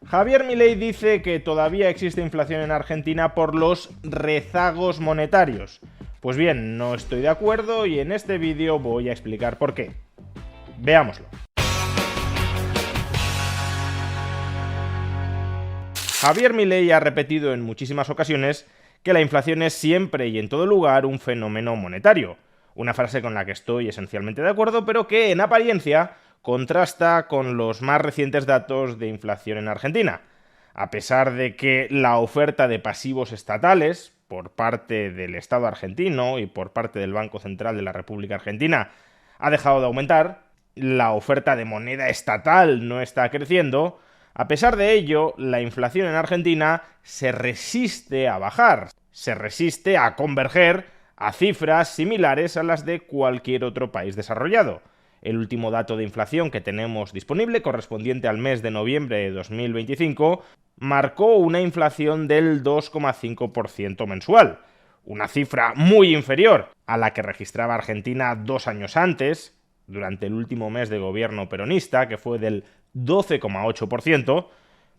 Javier Milei dice que todavía existe inflación en Argentina por los rezagos monetarios. Pues bien, no estoy de acuerdo y en este vídeo voy a explicar por qué. Veámoslo. Javier Milei ha repetido en muchísimas ocasiones que la inflación es siempre y en todo lugar un fenómeno monetario. Una frase con la que estoy esencialmente de acuerdo, pero que en apariencia contrasta con los más recientes datos de inflación en Argentina. A pesar de que la oferta de pasivos estatales por parte del Estado argentino y por parte del Banco Central de la República Argentina ha dejado de aumentar, la oferta de moneda estatal no está creciendo. A pesar de ello, la inflación en Argentina se resiste a bajar, se resiste a converger a cifras similares a las de cualquier otro país desarrollado. El último dato de inflación que tenemos disponible, correspondiente al mes de noviembre de 2025, marcó una inflación del 2,5% mensual, una cifra muy inferior a la que registraba Argentina 2 años antes, durante el último mes de gobierno peronista, que fue del 12,8%,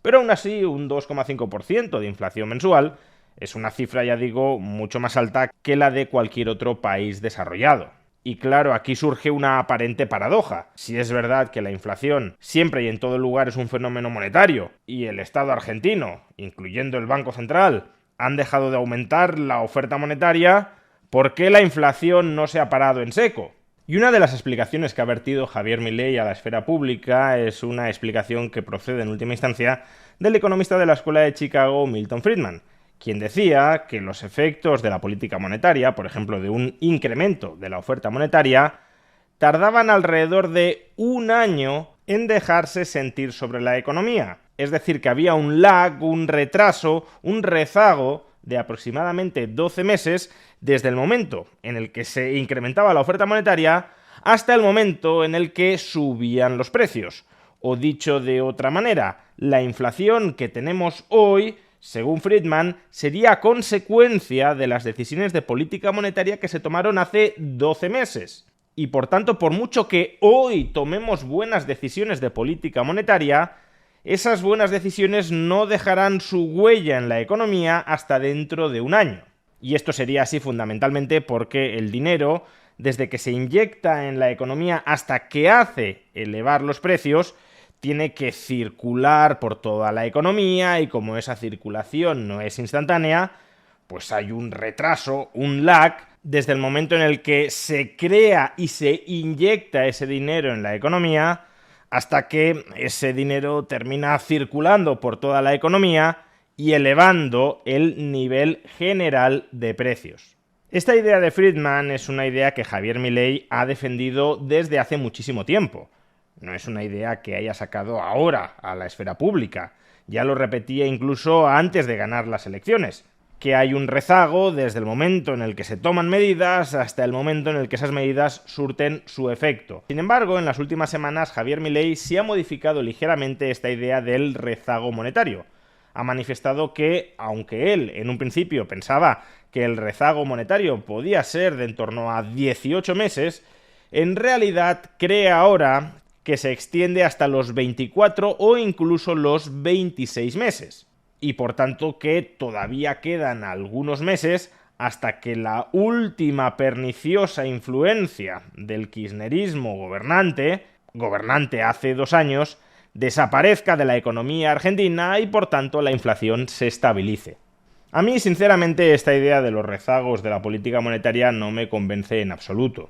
pero aún así un 2,5% de inflación mensual es una cifra, ya digo, mucho más alta que la de cualquier otro país desarrollado. Y claro, aquí surge una aparente paradoja. Si es verdad que la inflación siempre y en todo lugar es un fenómeno monetario, y el Estado argentino, incluyendo el Banco Central, han dejado de aumentar la oferta monetaria, ¿por qué la inflación no se ha parado en seco? Y una de las explicaciones que ha vertido Javier Milei a la esfera pública es una explicación que procede en última instancia del economista de la Escuela de Chicago, Milton Friedman, quien decía que los efectos de la política monetaria, por ejemplo de un incremento de la oferta monetaria, tardaban alrededor de un año en dejarse sentir sobre la economía. Es decir, que había un lag, un retraso, un rezago de aproximadamente 12 meses desde el momento en el que se incrementaba la oferta monetaria hasta el momento en el que subían los precios. O dicho de otra manera, la inflación que tenemos hoy, según Friedman, sería consecuencia de las decisiones de política monetaria que se tomaron hace 12 meses. Y por tanto, por mucho que hoy tomemos buenas decisiones de política monetaria, esas buenas decisiones no dejarán su huella en la economía hasta dentro de un año. Y esto sería así fundamentalmente porque el dinero, desde que se inyecta en la economía hasta que hace elevar los precios, tiene que circular por toda la economía, y como esa circulación no es instantánea, pues hay un retraso, un lag, desde el momento en el que se crea y se inyecta ese dinero en la economía, hasta que ese dinero termina circulando por toda la economía y elevando el nivel general de precios. Esta idea de Friedman es una idea que Javier Milei ha defendido desde hace muchísimo tiempo. No es una idea que haya sacado ahora a la esfera pública. Ya lo repetía incluso antes de ganar las elecciones, que hay un rezago desde el momento en el que se toman medidas hasta el momento en el que esas medidas surten su efecto. Sin embargo, en las últimas semanas Javier Milei sí ha modificado ligeramente esta idea del rezago monetario. Ha manifestado que, aunque él en un principio pensaba que el rezago monetario podía ser de en torno a 18 meses, en realidad cree ahora que se extiende hasta los 24 o incluso los 26 meses. Y por tanto que todavía quedan algunos meses hasta que la última perniciosa influencia del kirchnerismo gobernante hace 2 años, desaparezca de la economía argentina y por tanto la inflación se estabilice. A mí, sinceramente, esta idea de los rezagos de la política monetaria no me convence en absoluto.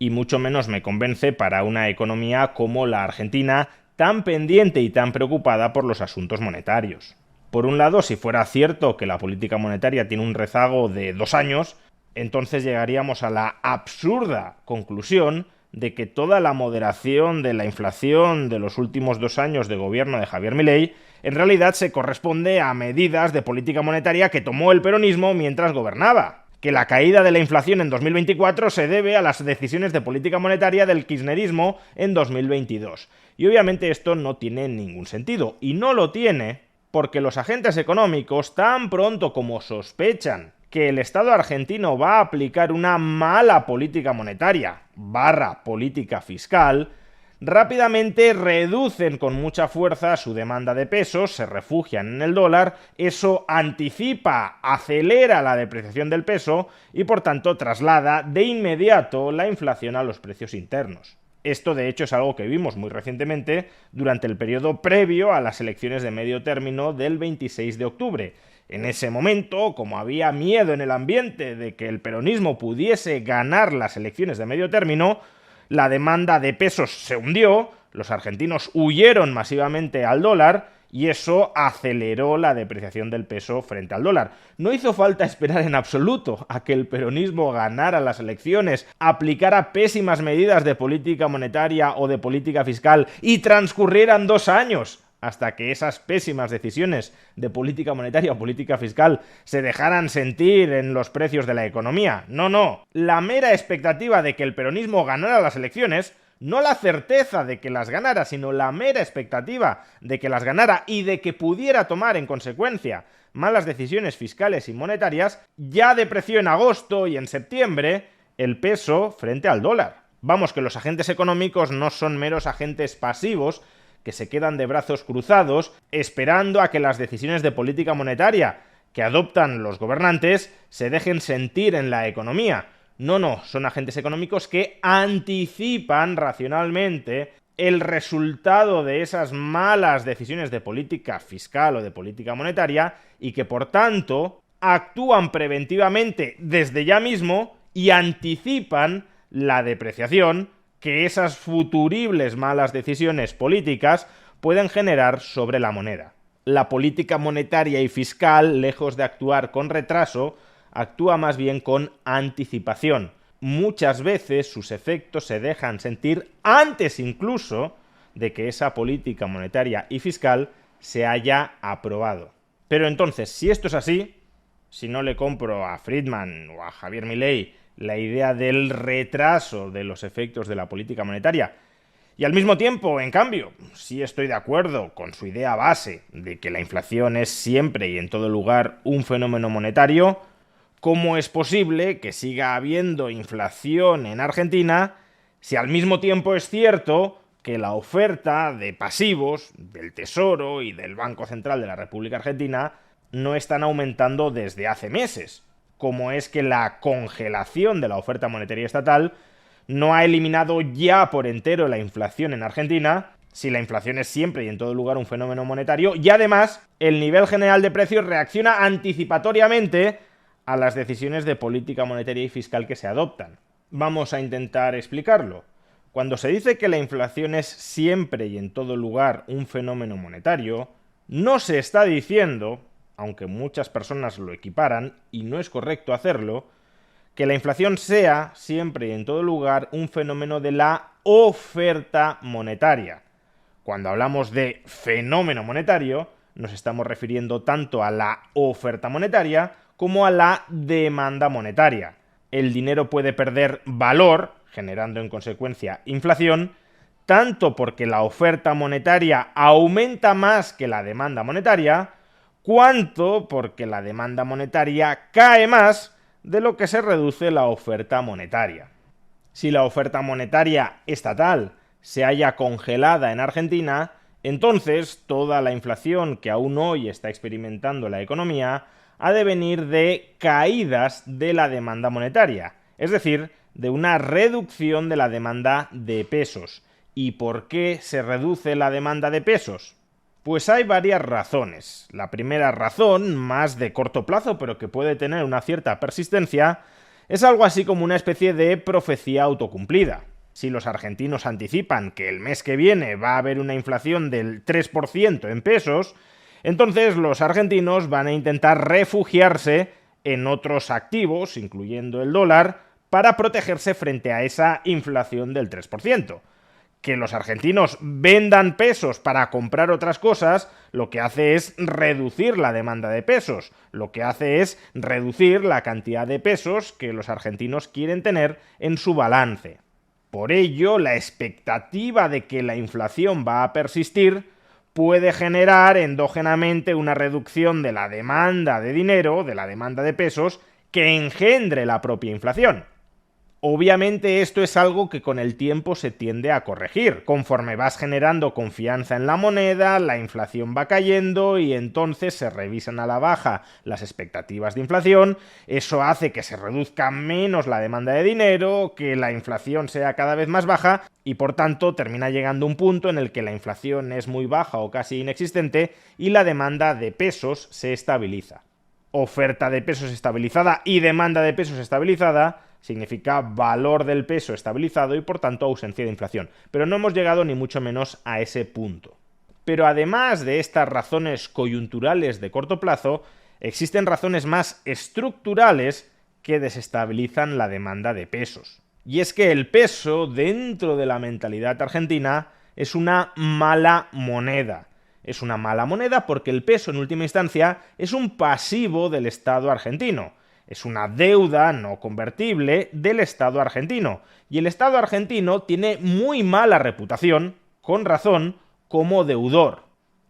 Y mucho menos me convence para una economía como la Argentina, tan pendiente y tan preocupada por los asuntos monetarios. Por un lado, si fuera cierto que la política monetaria tiene un rezago de 2 años, entonces llegaríamos a la absurda conclusión de que toda la moderación de la inflación de los últimos 2 años de gobierno de Javier Milei en realidad se corresponde a medidas de política monetaria que tomó el peronismo mientras gobernaba. Que la caída de la inflación en 2024 se debe a las decisiones de política monetaria del kirchnerismo en 2022. Y obviamente esto no tiene ningún sentido. Y no lo tiene porque los agentes económicos, tan pronto como sospechan que el Estado argentino va a aplicar una mala política monetaria / política fiscal, rápidamente reducen con mucha fuerza su demanda de pesos, se refugian en el dólar, eso anticipa, acelera la depreciación del peso y por tanto traslada de inmediato la inflación a los precios internos. Esto de hecho es algo que vimos muy recientemente durante el periodo previo a las elecciones de medio término del 26 de octubre. En ese momento, como había miedo en el ambiente de que el peronismo pudiese ganar las elecciones de medio término, la demanda de pesos se hundió, los argentinos huyeron masivamente al dólar y eso aceleró la depreciación del peso frente al dólar. No hizo falta esperar en absoluto a que el peronismo ganara las elecciones, aplicara pésimas medidas de política monetaria o de política fiscal y transcurrieran 2 años hasta que esas pésimas decisiones de política monetaria o política fiscal se dejaran sentir en los precios de la economía. No. La mera expectativa de que el peronismo ganara las elecciones, no la certeza de que las ganara, sino la mera expectativa de que las ganara y de que pudiera tomar en consecuencia malas decisiones fiscales y monetarias, ya depreció en agosto y en septiembre el peso frente al dólar. Vamos, que los agentes económicos no son meros agentes pasivos que se quedan de brazos cruzados esperando a que las decisiones de política monetaria que adoptan los gobernantes se dejen sentir en la economía. No, son agentes económicos que anticipan racionalmente el resultado de esas malas decisiones de política fiscal o de política monetaria y que por tanto actúan preventivamente desde ya mismo y anticipan la depreciación que esas futuribles malas decisiones políticas pueden generar sobre la moneda. La política monetaria y fiscal, lejos de actuar con retraso, actúa más bien con anticipación. Muchas veces sus efectos se dejan sentir antes incluso de que esa política monetaria y fiscal se haya aprobado. Pero entonces, si esto es así, si no le compro a Friedman o a Javier Milei la idea del retraso de los efectos de la política monetaria, y al mismo tiempo, en cambio, sí estoy de acuerdo con su idea base de que la inflación es siempre y en todo lugar un fenómeno monetario, ¿cómo es posible que siga habiendo inflación en Argentina si al mismo tiempo es cierto que la oferta de pasivos del Tesoro y del Banco Central de la República Argentina no están aumentando desde hace meses? Como es que la congelación de la oferta monetaria estatal no ha eliminado ya por entero la inflación en Argentina, si la inflación es siempre y en todo lugar un fenómeno monetario, y además el nivel general de precios reacciona anticipatoriamente a las decisiones de política monetaria y fiscal que se adoptan. Vamos a intentar explicarlo. Cuando se dice que la inflación es siempre y en todo lugar un fenómeno monetario, no se está diciendo, aunque muchas personas lo equiparan, y no es correcto hacerlo, que la inflación sea siempre y en todo lugar un fenómeno de la oferta monetaria. Cuando hablamos de fenómeno monetario, nos estamos refiriendo tanto a la oferta monetaria como a la demanda monetaria. El dinero puede perder valor, generando en consecuencia inflación, tanto porque la oferta monetaria aumenta más que la demanda monetaria, cuanto porque la demanda monetaria cae más de lo que se reduce la oferta monetaria. Si la oferta monetaria estatal se halla congelada en Argentina, entonces toda la inflación que aún hoy está experimentando la economía ha de venir de caídas de la demanda monetaria, es decir, de una reducción de la demanda de pesos. ¿Y por qué se reduce la demanda de pesos? Pues hay varias razones. La primera razón, más de corto plazo, pero que puede tener una cierta persistencia, es algo así como una especie de profecía autocumplida. Si los argentinos anticipan que el mes que viene va a haber una inflación del 3% en pesos, entonces los argentinos van a intentar refugiarse en otros activos, incluyendo el dólar, para protegerse frente a esa inflación del 3%. Que los argentinos vendan pesos para comprar otras cosas, lo que hace es reducir la demanda de pesos, lo que hace es reducir la cantidad de pesos que los argentinos quieren tener en su balance. Por ello, la expectativa de que la inflación va a persistir puede generar endógenamente una reducción de la demanda de dinero, de la demanda de pesos, que engendre la propia inflación. Obviamente esto es algo que con el tiempo se tiende a corregir. Conforme vas generando confianza en la moneda, la inflación va cayendo y entonces se revisan a la baja las expectativas de inflación. Eso hace que se reduzca menos la demanda de dinero, que la inflación sea cada vez más baja y por tanto termina llegando un punto en el que la inflación es muy baja o casi inexistente y la demanda de pesos se estabiliza. Oferta de pesos estabilizada y demanda de pesos estabilizada significa valor del peso estabilizado y por tanto ausencia de inflación. Pero no hemos llegado ni mucho menos a ese punto. Pero además de estas razones coyunturales de corto plazo, existen razones más estructurales que desestabilizan la demanda de pesos. Y es que el peso, dentro de la mentalidad argentina, es una mala moneda. Es una mala moneda porque el peso, en última instancia, es un pasivo del Estado argentino. Es una deuda no convertible del Estado argentino. Y el Estado argentino tiene muy mala reputación, con razón, como deudor.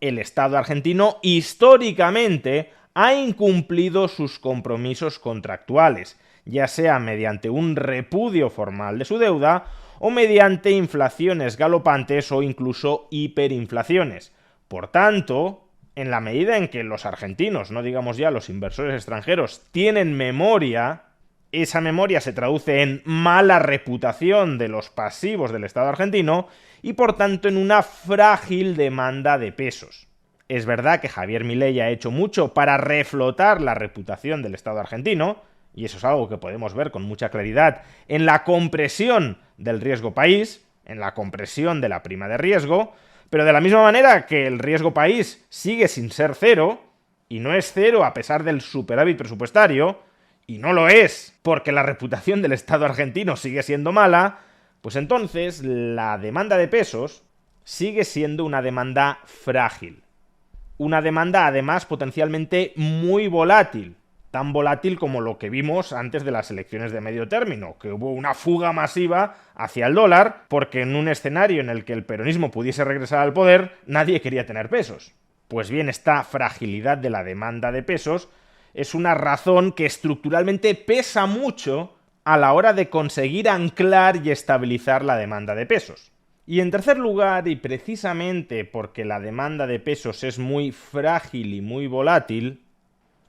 El Estado argentino históricamente ha incumplido sus compromisos contractuales, ya sea mediante un repudio formal de su deuda o mediante inflaciones galopantes o incluso hiperinflaciones. Por tanto, en la medida en que los argentinos, no digamos ya los inversores extranjeros, tienen memoria, esa memoria se traduce en mala reputación de los pasivos del Estado argentino y por tanto en una frágil demanda de pesos. Es verdad que Javier Milei ha hecho mucho para reflotar la reputación del Estado argentino, y eso es algo que podemos ver con mucha claridad en la compresión del riesgo país, en la compresión de la prima de riesgo, pero de la misma manera que el riesgo país sigue sin ser cero, y no es cero a pesar del superávit presupuestario, y no lo es porque la reputación del Estado argentino sigue siendo mala, pues entonces la demanda de pesos sigue siendo una demanda frágil. Una demanda además potencialmente muy volátil, tan volátil como lo que vimos antes de las elecciones de medio término, que hubo una fuga masiva hacia el dólar, porque en un escenario en el que el peronismo pudiese regresar al poder, nadie quería tener pesos. Pues bien, esta fragilidad de la demanda de pesos es una razón que estructuralmente pesa mucho a la hora de conseguir anclar y estabilizar la demanda de pesos. Y en tercer lugar, y precisamente porque la demanda de pesos es muy frágil y muy volátil,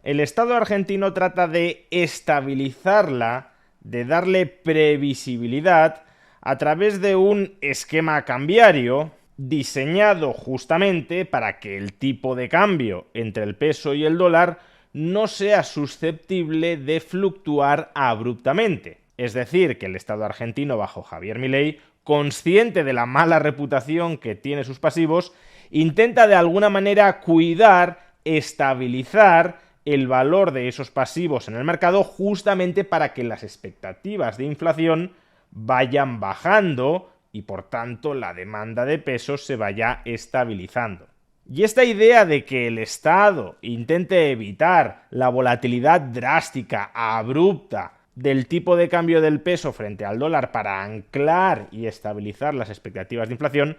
el Estado argentino trata de estabilizarla, de darle previsibilidad a través de un esquema cambiario diseñado justamente para que el tipo de cambio entre el peso y el dólar no sea susceptible de fluctuar abruptamente. Es decir, que el Estado argentino bajo Javier Milei, consciente de la mala reputación que tiene sus pasivos, intenta de alguna manera cuidar, estabilizar el valor de esos pasivos en el mercado justamente para que las expectativas de inflación vayan bajando y por tanto la demanda de pesos se vaya estabilizando. Y esta idea de que el Estado intente evitar la volatilidad drástica, abrupta, del tipo de cambio del peso frente al dólar para anclar y estabilizar las expectativas de inflación,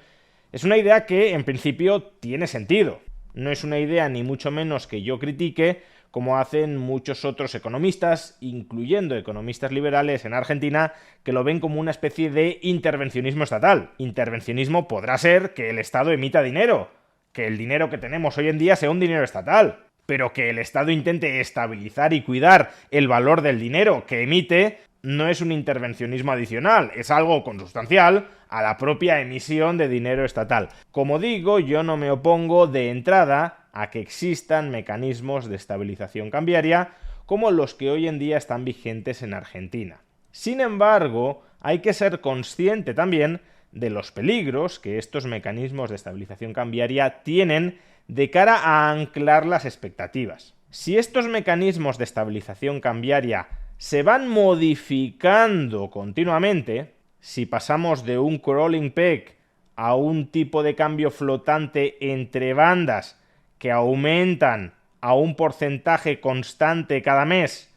es una idea que en principio tiene sentido. No es una idea ni mucho menos que yo critique, como hacen muchos otros economistas, incluyendo economistas liberales en Argentina, que lo ven como una especie de intervencionismo estatal. Intervencionismo podrá ser que el Estado emita dinero, que el dinero que tenemos hoy en día sea un dinero estatal, pero que el Estado intente estabilizar y cuidar el valor del dinero que emite no es un intervencionismo adicional, es algo consustancial a la propia emisión de dinero estatal. Como digo, yo no me opongo de entrada a que existan mecanismos de estabilización cambiaria como los que hoy en día están vigentes en Argentina. Sin embargo, hay que ser consciente también de los peligros que estos mecanismos de estabilización cambiaria tienen de cara a anclar las expectativas. Si estos mecanismos de estabilización cambiaria se van modificando continuamente, si pasamos de un crawling peg a un tipo de cambio flotante entre bandas que aumentan a un porcentaje constante cada mes,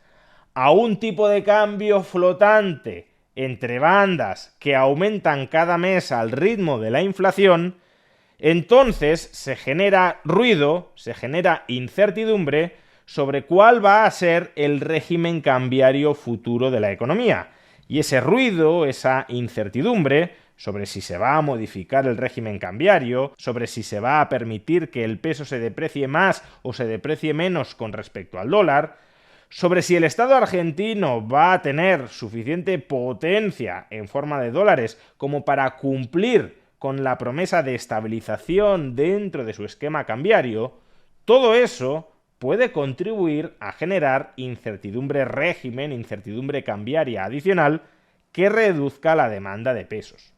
a un tipo de cambio flotante entre bandas que aumentan cada mes al ritmo de la inflación, entonces se genera ruido, se genera incertidumbre sobre cuál va a ser el régimen cambiario futuro de la economía. Y ese ruido, esa incertidumbre sobre si se va a modificar el régimen cambiario, sobre si se va a permitir que el peso se deprecie más o se deprecie menos con respecto al dólar, sobre si el Estado argentino va a tener suficiente potencia en forma de dólares como para cumplir con la promesa de estabilización dentro de su esquema cambiario, todo eso puede contribuir a generar incertidumbre régimen, incertidumbre cambiaria adicional que reduzca la demanda de pesos.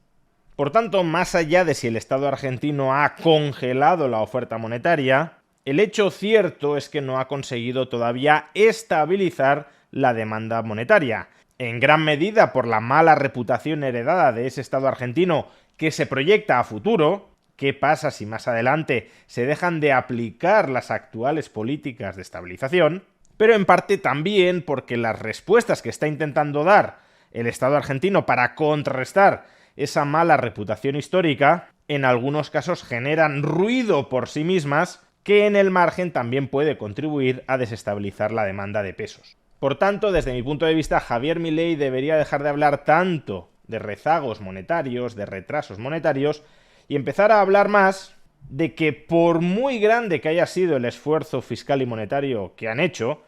Por tanto, más allá de si el Estado argentino ha congelado la oferta monetaria, el hecho cierto es que no ha conseguido todavía estabilizar la demanda monetaria, en gran medida por la mala reputación heredada de ese Estado argentino que se proyecta a futuro. ¿Qué pasa si más adelante se dejan de aplicar las actuales políticas de estabilización? Pero en parte también porque las respuestas que está intentando dar el Estado argentino para contrarrestar esa mala reputación histórica, en algunos casos generan ruido por sí mismas que en el margen también puede contribuir a desestabilizar la demanda de pesos. Por tanto, desde mi punto de vista, Javier Milei debería dejar de hablar tanto de rezagos monetarios, de retrasos monetarios, y empezar a hablar más de que por muy grande que haya sido el esfuerzo fiscal y monetario que han hecho,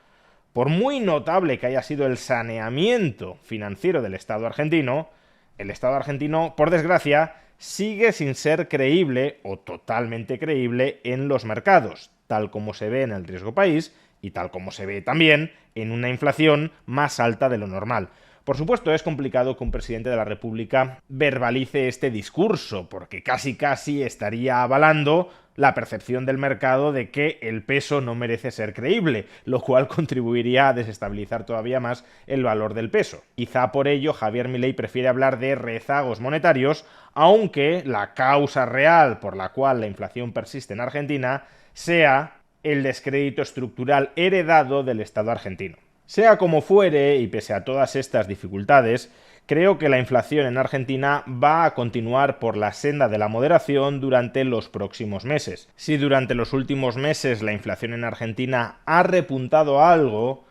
por muy notable que haya sido el saneamiento financiero del Estado argentino, el Estado argentino, por desgracia, sigue sin ser creíble o totalmente creíble en los mercados, tal como se ve en el riesgo país y tal como se ve también en una inflación más alta de lo normal. Por supuesto, es complicado que un presidente de la República verbalice este discurso, porque casi estaría avalando la percepción del mercado de que el peso no merece ser creíble, lo cual contribuiría a desestabilizar todavía más el valor del peso. Quizá por ello Javier Milei prefiere hablar de rezagos monetarios, aunque la causa real por la cual la inflación persiste en Argentina sea el descrédito estructural heredado del Estado argentino. Sea como fuere, y pese a todas estas dificultades, creo que la inflación en Argentina va a continuar por la senda de la moderación durante los próximos meses. Si durante los últimos meses la inflación en Argentina ha repuntado algo,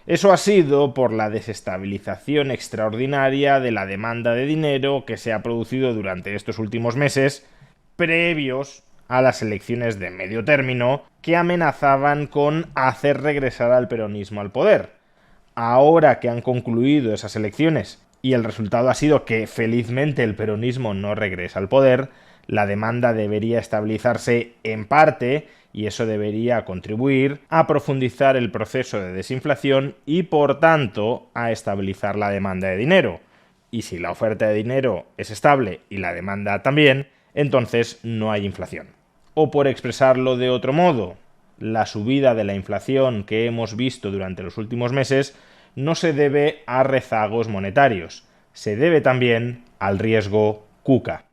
eso ha sido por la desestabilización extraordinaria de la demanda de dinero que se ha producido durante estos últimos meses, previos a las elecciones de medio término que amenazaban con hacer regresar al peronismo al poder. Ahora que han concluido esas elecciones y el resultado ha sido que felizmente el peronismo no regresa al poder, la demanda debería estabilizarse en parte y eso debería contribuir a profundizar el proceso de desinflación y por tanto a estabilizar la demanda de dinero. Y si la oferta de dinero es estable y la demanda también, entonces no hay inflación. O por expresarlo de otro modo, la subida de la inflación que hemos visto durante los últimos meses no se debe a rezagos monetarios, se debe también al riesgo KUKA.